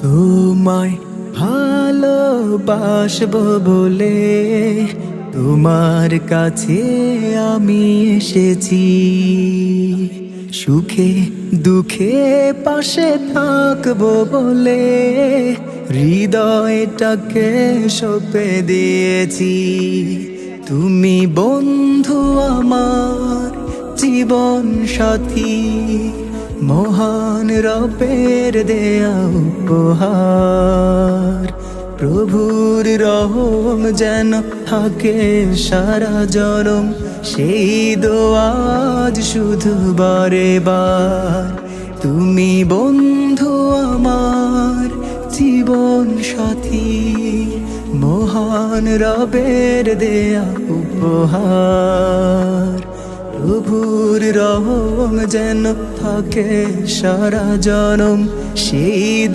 তোমায় ভালোবাসবো বলে তোমার কাছে আমি এসেছি। সুখে দুঃখে পাশে থাকবো বলে হৃদয়টাকে সঁপে দিয়েছি। তুমি বন্ধু আমার জীবন সাথী, মহান রবের দেয়া উপহার। প্রভুর রহম যেন থাকে সারা জনম, সেই দোয়াজ শুধু বারে বার। তুমি বন্ধু আমার জীবন সাথী, মহান রবের দেয়া উপহার। প্রভুর রহম যেন থাকে সারা জনম, সেই